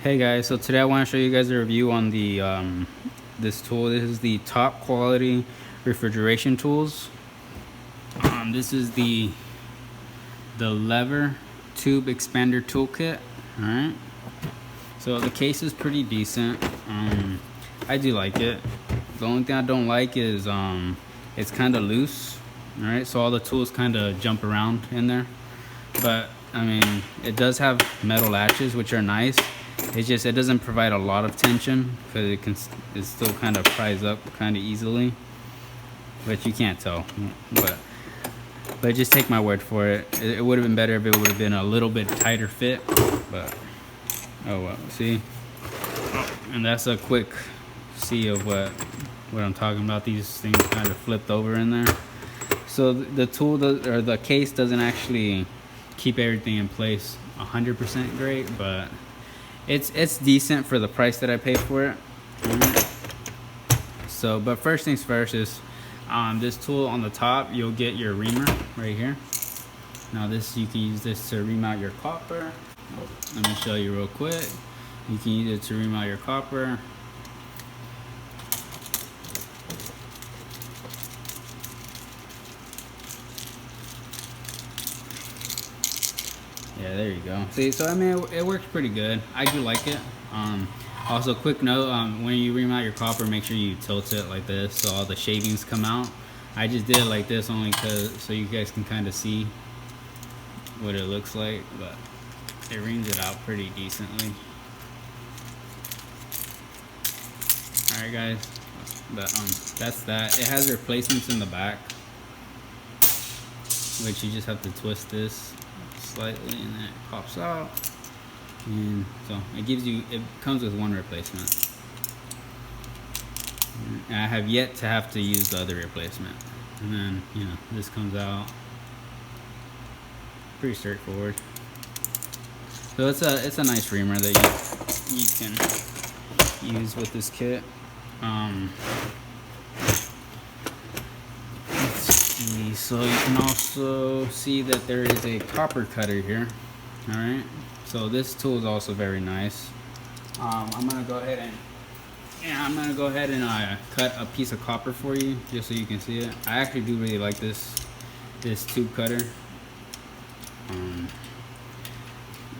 Hey guys, so today I want to show you guys a review on the this tool. This is the top quality refrigeration tools. This is the lever tube expander toolkit. All right, so the case is pretty decent. I do like it. The only thing I don't like is it's kind of loose. All right, so all the tools kind of jump around in there, but I mean it does have metal latches, which are nice. It's just, it doesn't provide a lot of tension because it still kind of pries up kind of easily, but you can't tell. But just take my word for it. It would have been better if it would have been a little bit tighter fit, but oh well. See, and that's a quick see of what I'm talking about. These things kind of flipped over in there. So the tool or the case doesn't actually keep everything in place 100% great, but it's decent for the price that I paid for it. So, but first things first is this tool on the top, you'll get your reamer right here. Now this, you can use this to ream out your copper. Let me show you real quick. You can use it to ream out your copper. Yeah, there you go. See, so I mean, it works pretty good. I do like it. Also, quick note, when you ream out your copper, make sure you tilt it like this so all the shavings come out. I just did it like this only so you guys can kind of see what it looks like, but it reams it out pretty decently. Alright guys, but that's that. It has replacements in the back, which you just have to twist this slightly and then it pops out, and so it comes with one replacement, and I have yet to have to use the other replacement. And then, you know, this comes out pretty straightforward. So it's a nice reamer that you can use with this kit. So you can also see that there is a copper cutter here. All right, so this tool is also very nice. I'm gonna go ahead and cut a piece of copper for you just so you can see it. I actually do really like this tube cutter.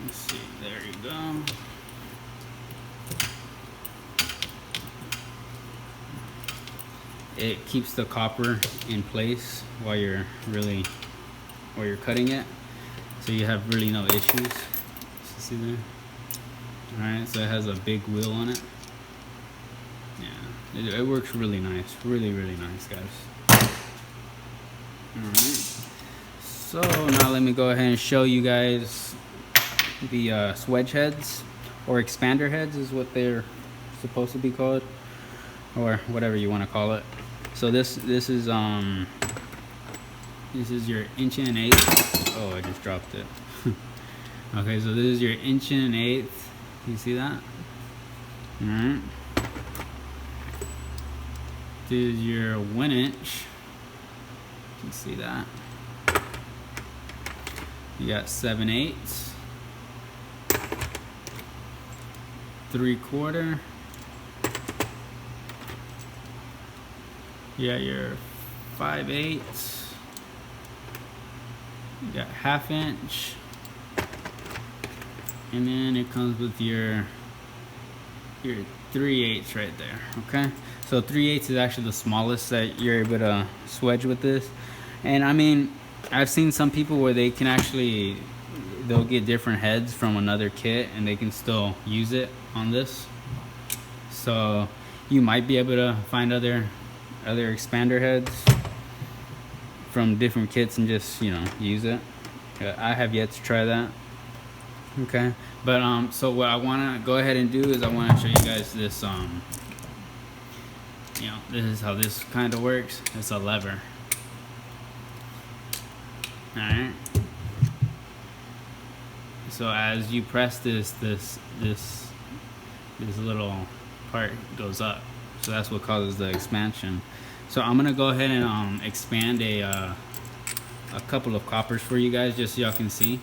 Let's see, there you go. It keeps the copper in place while you're cutting it, so you have really no issues. See there? All right, so it has a big wheel on it. Yeah, it works really nice, really nice, guys. All right, so now let me go ahead and show you guys the swedge heads, or expander heads is what they're supposed to be called, or whatever you want to call it. So this is your 1 1/8". Oh, I just dropped it. Okay, so this is your 1 1/8". You see that? All right. This is your 1 inch. You can see that. You got 7/8, 3/4. You got your 5/8. You got 1/2 inch. And then it comes with your 3/8 right there. Okay, so 3/8 is actually the smallest that you're able to swedge with this. And I mean, I've seen some people where they can actually, they'll get different heads from another kit and they can still use it on this. So you might be able to find other expander heads from different kits and just, you know, use it. I have yet to try that. Okay, but so what I want to go ahead and do is I want to show you guys this. You know, this is how this kind of works. It's a lever. All right, so as you press this little part goes up, so that's what causes the expansion. So I'm gonna go ahead and expand a couple of coppers for you guys, just so y'all can see.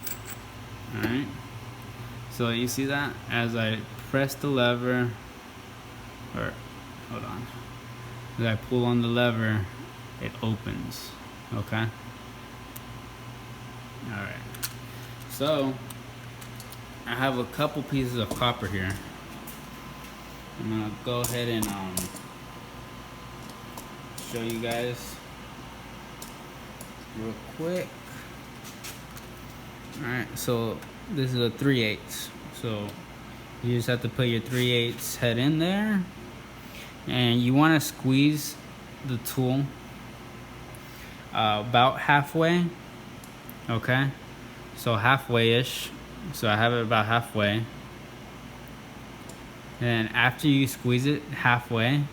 All right, so you see that as I press the lever, or hold on, as I pull on the lever, it opens. Okay. All right. So I have a couple pieces of copper here. I'm gonna go ahead and show you guys real quick. Alright, so this is a 3/8. So you just have to put your 3/8 head in there, and you want to squeeze the tool about halfway. Okay, so halfway-ish. So I have it about halfway. And after you squeeze it halfway,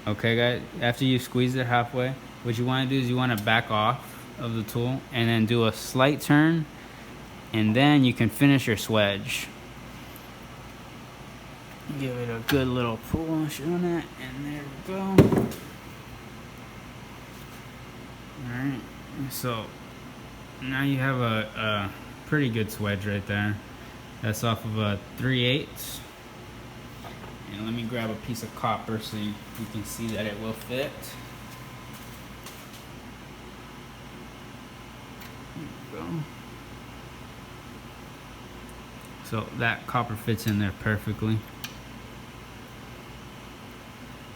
okay guys, after you squeeze it halfway, what you want to do is you want to back off of the tool and then do a slight turn, and then you can finish your swedge. Give it a good little push on it, and there we go. Alright, so now you have a pretty good swedge right there. That's off of a 3/8. And let me grab a piece of copper so you can see that it will fit. There we go. So that copper fits in there perfectly.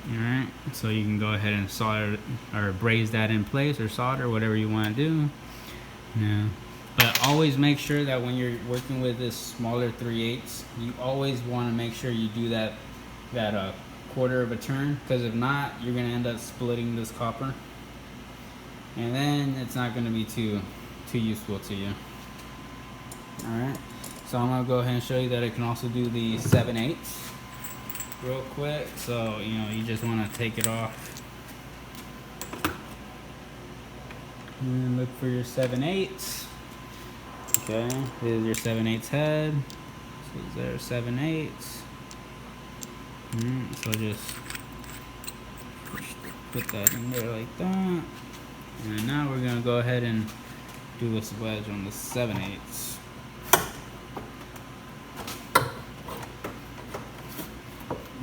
Alright, so you can go ahead and solder or braze that in place, or solder, whatever you want to do. Yeah. But always make sure that when you're working with this smaller 3/8, you always want to make sure you do that quarter of a turn, because if not, you're going to end up splitting this copper, and then it's not going to be too useful to you. Alright, so I'm going to go ahead and show you that I can also do the 7/8 real quick. So you just want to take it off and look for your 7/8. Okay, here's your 7/8 head. So there's 7/8. So just put that in there like that. And now we're gonna go ahead and do a wedge on the 7/8.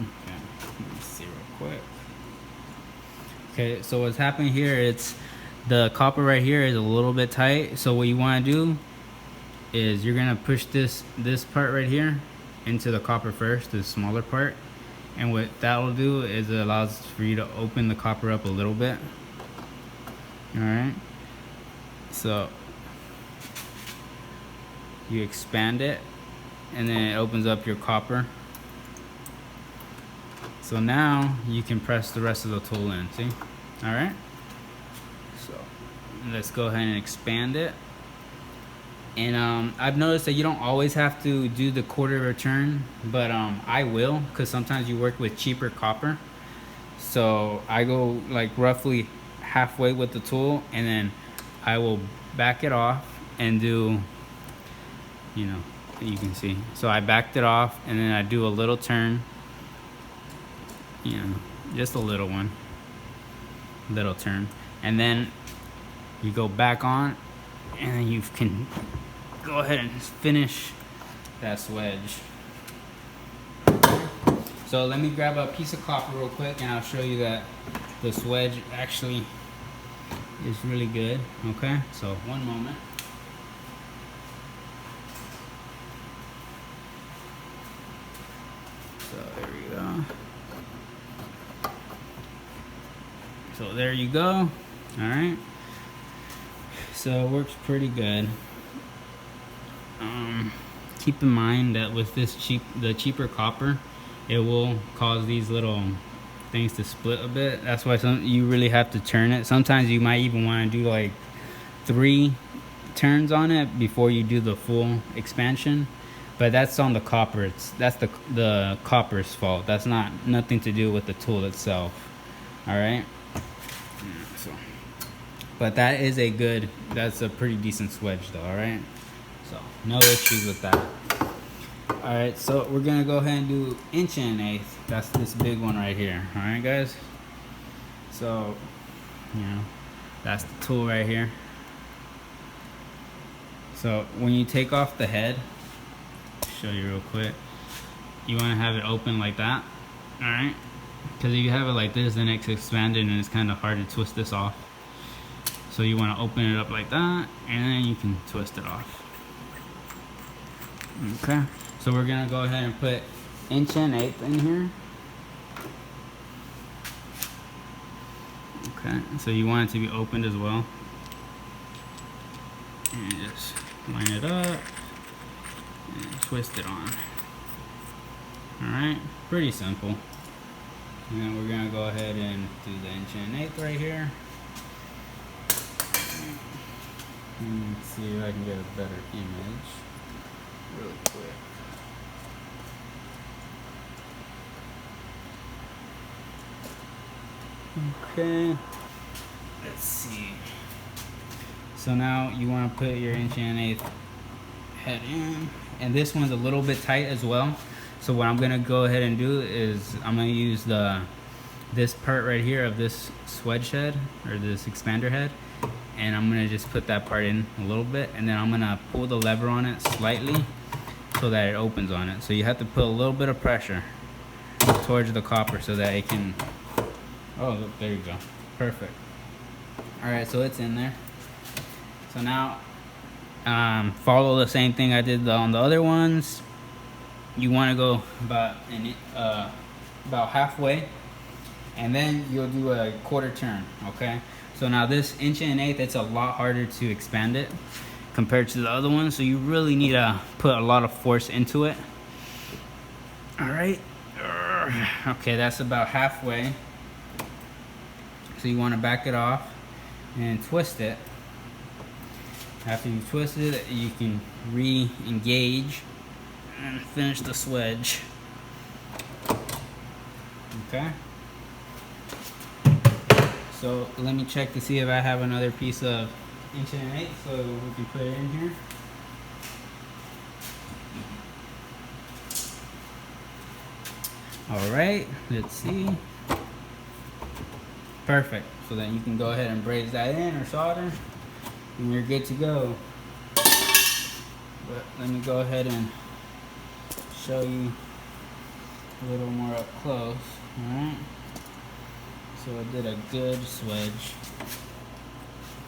Okay, let me see real quick. Okay, so what's happening here, it's the copper right here is a little bit tight. So what you want to do is you're gonna push this part right here into the copper first, the smaller part, and what that will do is it allows for you to open the copper up a little bit. All right, so you expand it, and then it opens up your copper. So now you can press the rest of the tool in. See? All right. So let's go ahead and expand it. And I've noticed that you don't always have to do the quarter of a turn, but I will, because sometimes you work with cheaper copper. So I go like roughly halfway with the tool, and then I will back it off and do, you can see. So I backed it off, and then I do a little turn, just a little one, little turn, and then you go back on, and then you can go ahead and finish that swedge. So let me grab a piece of copper real quick, and I'll show you that the swedge actually is really good. Okay, so one moment. So there we go. So there you go. All right. So it works pretty good. Keep in mind that with this the cheaper copper, it will cause these little things to split a bit. That's why you really have to turn it. Sometimes you might even want to do like 3 turns on it before you do the full expansion. But that's on the copper. That's the copper's fault. That's nothing to do with the tool itself. All right. So, but that's a pretty decent swedge though. All right. So no issues with that. All right, so we're gonna go ahead and do 1/8". That's this big one right here. All right, guys. So, that's the tool right here. So when you take off the head, show you real quick. you want to have it open like that. All right, because if you have it like this, then it's expanded and it's kind of hard to twist this off. So you want to open it up like that, and then you can twist it off. Okay, so we're gonna go ahead and put 1 1/8" in here. Okay, so you want it to be opened as well. And just line it up and twist it on. Alright, pretty simple. And then we're gonna go ahead and do the 1 1/8" right here. And let's see if I can get a better image really quick. Okay, let's see. So now you want to put your 1 1/8" head in, and this one's a little bit tight as well. So what I'm gonna go ahead and do is I'm gonna use this part right here of this swedge head or this expander head, and I'm gonna just put that part in a little bit, and then I'm gonna pull the lever on it slightly so that it opens on it. So you have to put a little bit of pressure towards the copper so that it can. Oh, look, there you go. Perfect. All right, so it's in there. So now, follow the same thing I did on the other ones. You want to go about halfway, and then you'll do a 1/4 turn. Okay. So now this 1 1/8", it's a lot harder to expand it compared to the other one. So you really need to put a lot of force into it. All right. Okay, that's about halfway. So you want to back it off and twist it. After you twist it, you can re-engage and finish the swedge. Okay. So let me check to see if I have another piece of 1 1/8" so we can put it in here. All right, let's see. Perfect. So then you can go ahead and braze that in or solder, and you're good to go. But let me go ahead and show you a little more up close. All right. So I did a good swedge.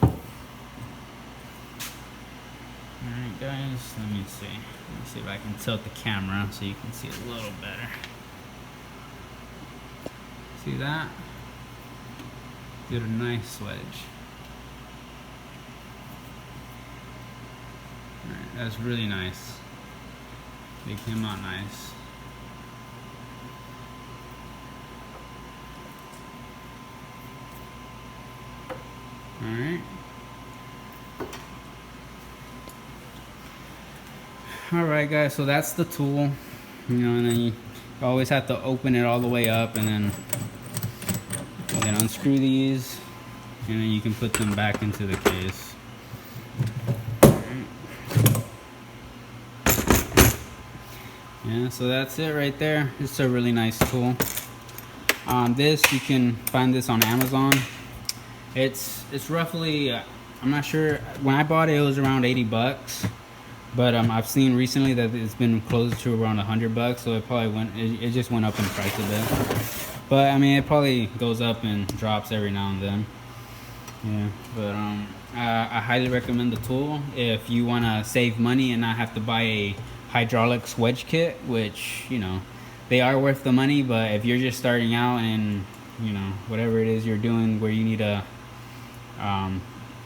All right, guys. Let me see if I can tilt the camera so you can see a little better. See that? Did a nice swedge. Alright, that's really nice. They came out nice. Alright. Alright guys, so that's the tool. You know, and then you always have to open it all the way up and then unscrew these, and then you can put them back into the case. Yeah, so that's it right there. It's a really nice tool. This, you can find this on Amazon. It's roughly, I'm not sure, when I bought it, it was around 80 bucks. But I've seen recently that it's been closer to around 100 bucks, so it probably it just went up in price a bit. But I mean, it probably goes up and drops every now and then. Yeah, but I highly recommend the tool if you want to save money and not have to buy a hydraulic swedge kit, which, you know, they are worth the money. But if you're just starting out and, you know, whatever it is you're doing where you need to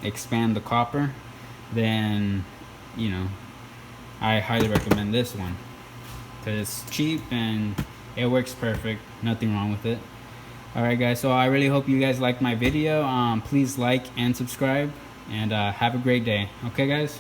expand the copper, then, you know, I highly recommend this one because it's cheap and it works perfect. Nothing wrong with it. Alright guys, so I really hope you guys liked my video. Please like and subscribe, and have a great day. Okay guys?